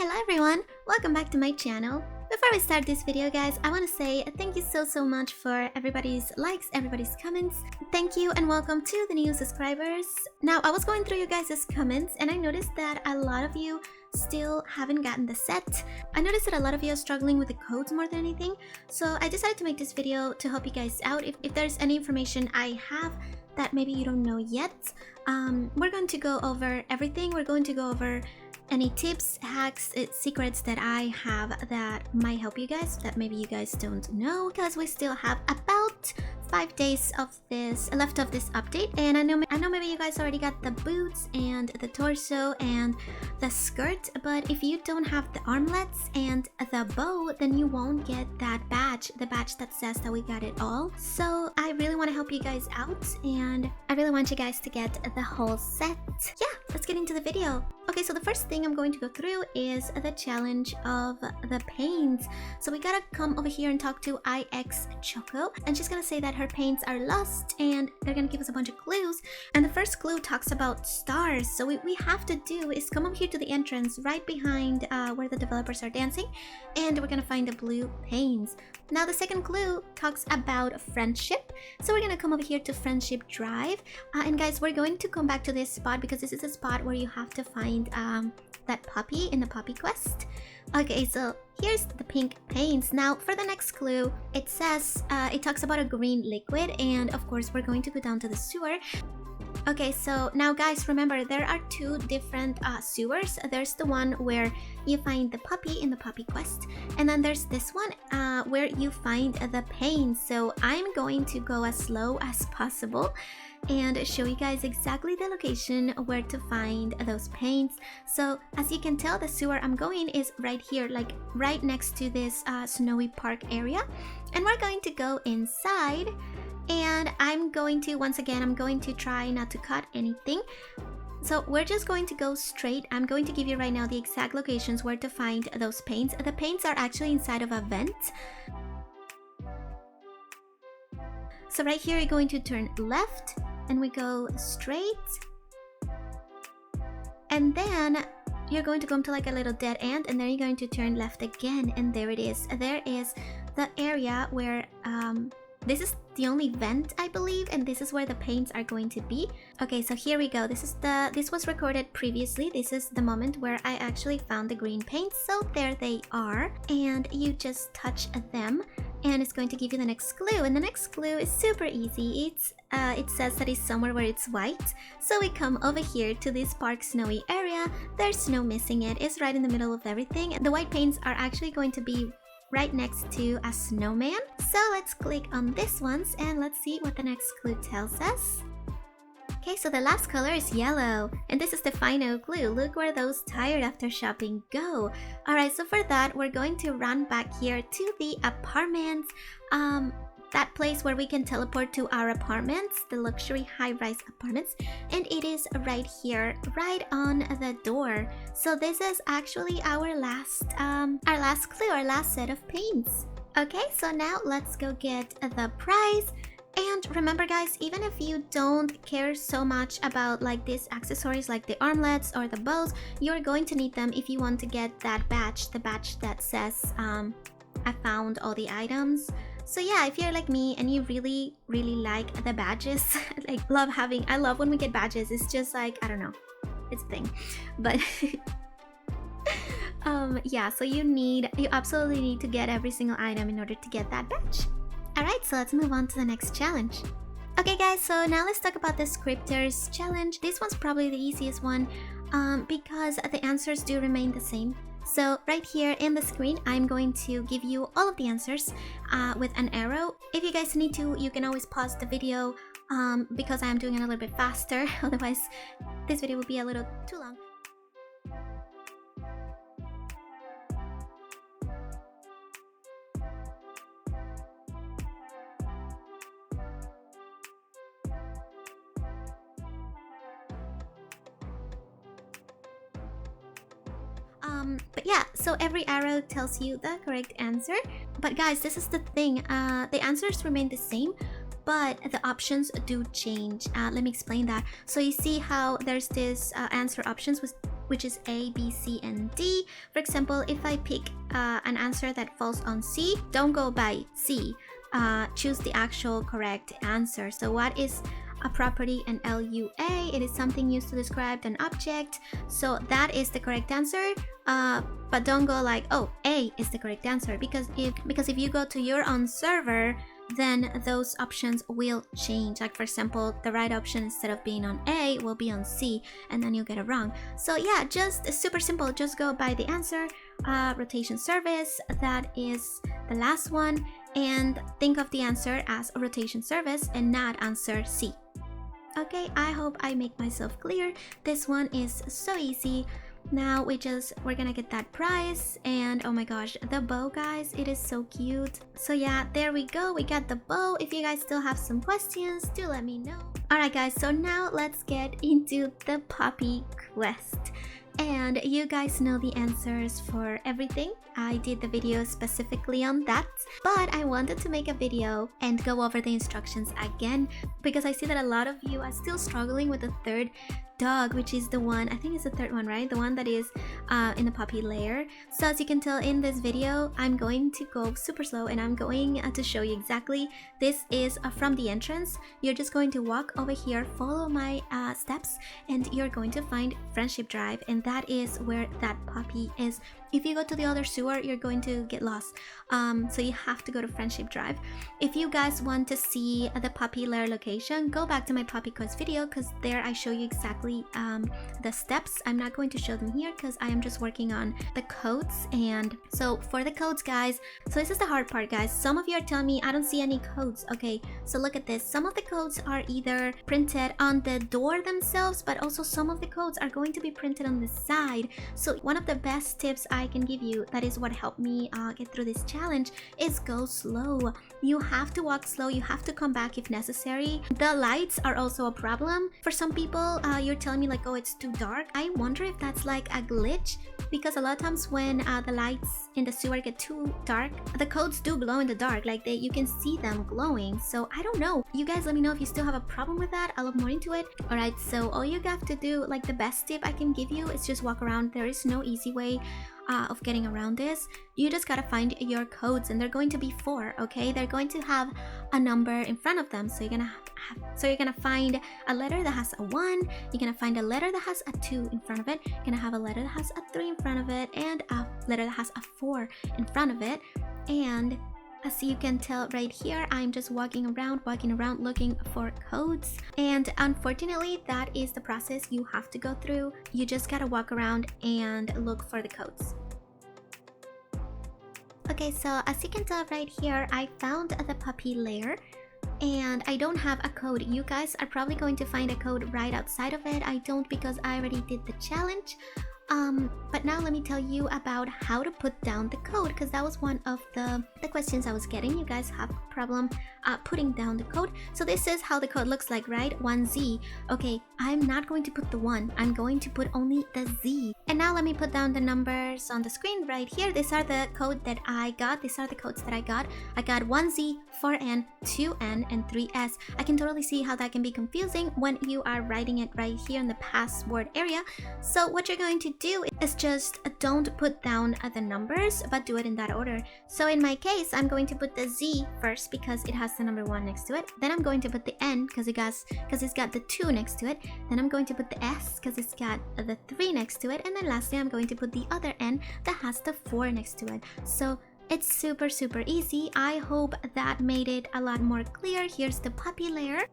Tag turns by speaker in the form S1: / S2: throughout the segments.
S1: Hello everyone, welcome back to my channel. Before we start this video guys, I want to say thank you so much for everybody's likes, everybody's comments. Thank you and welcome to the new subscribers. Now I was going through you guys' comments and I noticed that a lot of you still haven't gotten the set. I noticed that a lot of you are struggling with the codes more than anything, so I decided to make this video to help you guys out. If there's any information I have that maybe you don't know yet, we're going to go over everything. We're going to go over any tips, hacks, secrets that I have that might help you guys that maybe you guys don't know, because we still have about 5 days of this left of this update. And I know maybe you guys already got the boots and the torso and the skirt, but if you don't have the armlets and the bow, then you won't get that badge, the badge that says that we got it all. So I really want to help you guys out and I really want you guys to get the whole set. Yeah, let's get into the video. Okay, so the first thing I'm going to go through is the challenge of the paints. So we gotta come over here and talk to IX Choco, and she's gonna say that her paints are lost and they're gonna give us a bunch of clues. And the first clue talks about stars. So what we have to do is come over here to the entrance right behind where the developers are dancing, and we're gonna find the blue paints. Now the second clue talks about friendship. So we're gonna come over here to Friendship Drive, and guys, we're going to come back to this spot because this is a spot where you have to find that puppy in the puppy quest. Okay, so here's the pink paints. Now for the next clue, it says it talks about a green liquid, and of course we're going to go down to the sewer. Okay, so now guys, remember there are two different sewers. There's the one where you find the puppy in the puppy quest, and then there's this one where you find the paints. So I'm going to go as slow as possible and show you guys exactly the location where to find those paints. So as you can tell, the sewer I'm going is right here, like right next to this snowy park area, and we're going to go inside. And I'm going to, once again, I'm going to try not to cut anything. So we're just going to go straight. I'm going to give you right now the exact locations where to find those paints. The paints are actually inside of a vent. So right here, you're going to turn left and we go straight. And then you're going to come to like a little dead end, and then you're going to turn left again. And there it is. There is the area where, this is the only vent, I believe, and this is where the paints are going to be. Okay, so here we go. This was recorded previously. This is the moment where I actually found the green paints. So there they are, and you just touch them, and it's going to give you the next clue. And the next clue is super easy. It says that it's somewhere where it's white. So we come over here to this park snowy area. There's no missing it. It's right in the middle of everything. The white paints are actually going to be right next to a snowman. So let's click on this ones and let's see what the next clue tells us. Okay, so the last color is yellow, and this is the final clue. Look where those tired after shopping go. Alright, so for that, we're going to run back here to the apartments. That place where we can teleport to our apartments, the luxury high-rise apartments, and it is right here, right on the door. So this is actually our last clue, our last set of paints. Okay, so now let's go get the prize. And remember guys, even if you don't care so much about like these accessories like the armlets or the bows, you're going to need them if you want to get that badge, the badge that says I found all the items. So yeah, if you're like me and you really like the badges, like I love when we get badges. It's just like, I don't know, it's a thing. But yeah, so you absolutely need to get every single item in order to get that badge. Alright, so let's move on to the next challenge. Okay guys, so now let's talk about the scripters challenge. This one's probably the easiest one because the answers do remain the same. So right here in the screen, I'm going to give you all of the answers with an arrow. If you guys need to, you can always pause the video because I'm doing it a little bit faster. Otherwise, this video will be a little too long. But yeah, so every arrow tells you the correct answer. But guys, this is the thing, the answers remain the same, but the options do change. Let me explain that. So you see how there's this answer options which is A, B, C, and D. For example, if I pick an answer that falls on C, don't go by C. Choose the actual correct answer. So what is a property and LUA? It is something used to describe an object. So that is the correct answer. But don't go like, oh, A is the correct answer, because if you go to your own server, then those options will change. Like, for example, the right option instead of being on A will be on C, and then you'll get it wrong. So yeah, just super simple. Just go by the answer. Rotation service, that is the last one, and think of the answer as a rotation service and not answer C. Okay, I hope I make myself clear. This one is so easy. Now we're gonna get that prize, and oh my gosh, the bow, guys, it is so cute. So yeah, there we go, we got the bow. If you guys still have some questions, do let me know. Alright guys, so now let's get into the puppy quest. And you guys know the answers for everything. I did the video specifically on that, but I wanted to make a video and go over the instructions again, because I see that a lot of you are still struggling with the third dog, which is the one, I think it's the third one, right? The one that is in the puppy layer. So as you can tell in this video, I'm going to go super slow, and I'm going to show you exactly. This is from the entrance. You're just going to walk over here, follow my steps, and you're going to find Friendship Drive, and that is where that puppy is. If you go to the other sewer, you're going to get lost. So you have to go to Friendship Drive. If you guys want to see the puppy lair location, go back to my puppy quest video, because there I show you exactly the steps. I'm not going to show them here because I am just working on the codes. And so for the codes, guys, so this is the hard part, guys. Some of you are telling me I don't see any codes. Okay, so look at this. Some of the codes are either printed on the door themselves, but also some of the codes are going to be printed on the side. So one of the best tips I can give you, that is what helped me get through this challenge, is go slow. You have to walk slow. You have to come back if necessary. The lights are also a problem for some people. You're telling me like, oh, it's too dark. I wonder if that's like a glitch, because a lot of times when the lights in the sewer get too dark, the codes do glow in the dark, like you can see them glowing. So I don't know, you guys let me know if you still have a problem with that. I'll look more into it. All right, so all you have to do, like the best tip I can give you, is just walk around. There is no easy way of getting around this. You just gotta find your codes, and they're going to be 4. Okay, they're going to have a number in front of them. So you're gonna find a letter that has a 1, you're gonna find a letter that has a 2 in front of it, you're gonna have a letter that has a 3 in front of it, and a letter that has a 4 in front of it. And as you can tell right here, I'm just walking around looking for codes. And unfortunately, that is the process you have to go through. You just gotta walk around and look for the codes. Okay, so as you can tell right here, I found the puppy lair, and I don't have a code. You guys are probably going to find a code right outside of it. I don't, because I already did the challenge. But now let me tell you about how to put down the code, because that was one of the questions I was getting. You guys have a problem putting down the code. So this is how the code looks like, right? 1Z. Okay, I'm not going to put the 1. I'm going to put only the Z. And now let me put down the numbers on the screen right here. These are the code that I got. These are the codes that I got. I got 1Z, 4N, 2N, and 3S. I can totally see how that can be confusing when you are writing it right here in the password area. So what you're going to do is just don't put down the numbers, but do it in that order. So in my case, I'm going to put the Z first because it has the number 1 next to it. Then I'm going to put the N because it's got the 2 next to it. Then I'm going to put the S because it's got the 3 next to it. And then lastly, I'm going to put the other N that has the 4 next to it. So it's super easy. I hope that made it a lot more clear. Here's the puppy lair.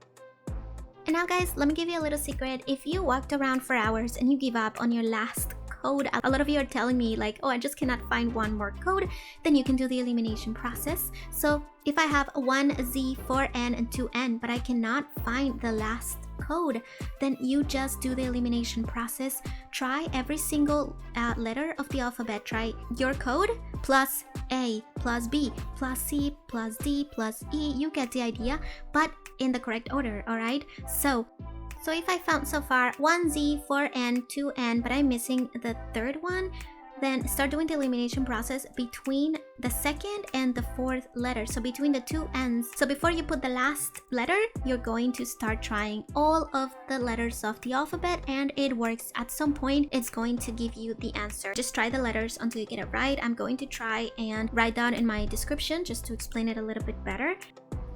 S1: And now guys, let me give you a little secret. If you walked around for hours and you give up on your last code, a lot of you are telling me like, oh, I just cannot find one more code, then you can do the elimination process. So if I have 1Z, 4N, and 2N, but I cannot find the last code, then you just do the elimination process. Try every single letter of the alphabet. Try your code plus A plus B plus C plus D plus E. You get the idea, but in the correct order. All right, so if I found so far 1Z, 4N, 2N, but I'm missing the third one, then start doing the elimination process between the second and the fourth letter, so between the two ends. So before you put the last letter, you're going to start trying all of the letters of the alphabet, and it works. At some point it's going to give you the answer. Just try the letters until you get it right. I'm going to try and write down in my description just to explain it a little bit better.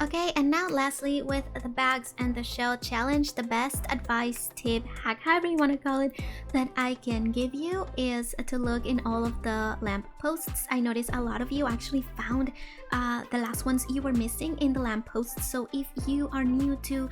S1: Okay, and now lastly, with the bags and the shell challenge, the best advice, tip, hack, however you want to call it, that I can give you is to look in all of the lamp posts. I noticed a lot of you actually found the last ones you were missing in the lamp posts. So if you are new to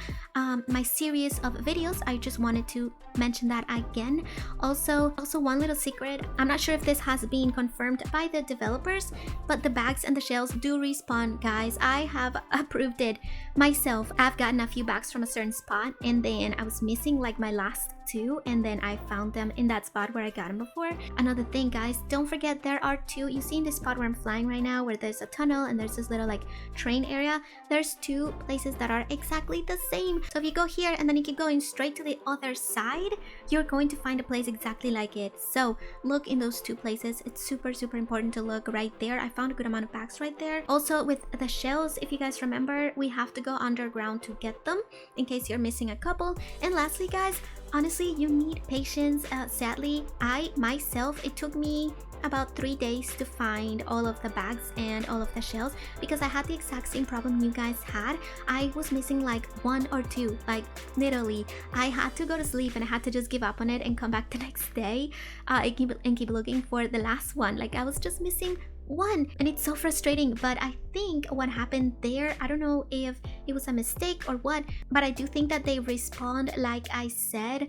S1: my series of videos, I just wanted to mention that again. Also one little secret, I'm not sure if this has been confirmed by the developers, but the bags and the shells do respawn, guys. I have approved it myself. I've gotten a few bags from a certain spot, and then I was missing like my last two, and then I found them in that spot where I got them before. Another thing, guys, don't forget there are two, you see in this spot where I'm flying right now, where there's a tunnel and there's this little like train area, there's two places that are exactly the same. So if you go here and then you keep going straight to the other side, you're going to find a place exactly like it. So look in those two places. It's super important to look right there. I found a good amount of bags right there. Also with the shells, if you guys remember, we have to go underground to get them in case you're missing a couple. And lastly, guys, honestly, you need patience. Sadly, I myself, it took me about 3 days to find all of the bags and all of the shells, because I had the exact same problem you guys had. I was missing like one or two, like literally. I had to go to sleep and I had to just give up on it and come back the next day and keep looking for the last one. Like I was just missing one, and it's so frustrating. But I think what happened there, I don't know if it was a mistake or what, but I do think that they respawned like I said.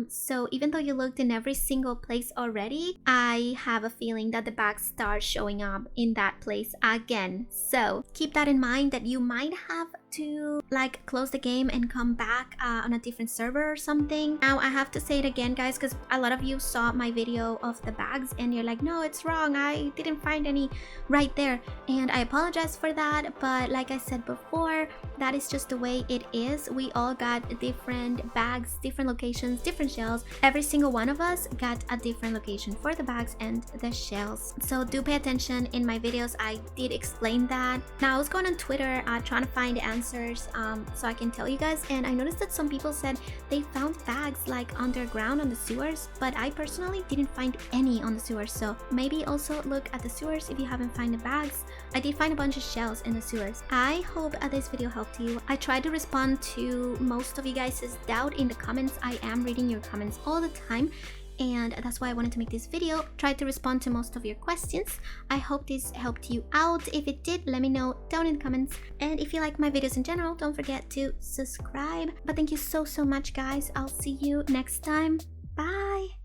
S1: So even though you looked in every single place already, I have a feeling that the bags start showing up in that place again. So keep that in mind, that you might have to like close the game and come back on a different server or something. Now I have to say it again, guys, because a lot of you saw my video of the bags and you're like, no, it's wrong, I didn't find any right there, and I apologize for that. But like I said before, that is just the way it is. We all got different bags, different locations, different shells. Every single one of us got a different location for the bags and the shells, so do pay attention. In my videos I did explain that. Now I was going on Twitter trying to find answers so I can tell you guys, and I noticed that some people said they found bags like underground on the sewers, but I personally didn't find any on the sewers. So maybe also look at the sewers if you haven't found the bags. I did find a bunch of shells in the sewers. I hope this video helped you. I tried to respond to most of you guys' doubt in the comments. I am reading your comments all the time, and that's why I wanted to make this video. Try to respond to most of your questions. I hope this helped you out. If it did, let me know down in the comments. And if you like my videos in general, don't forget to subscribe. But thank you so much, guys. I'll see you next time. Bye.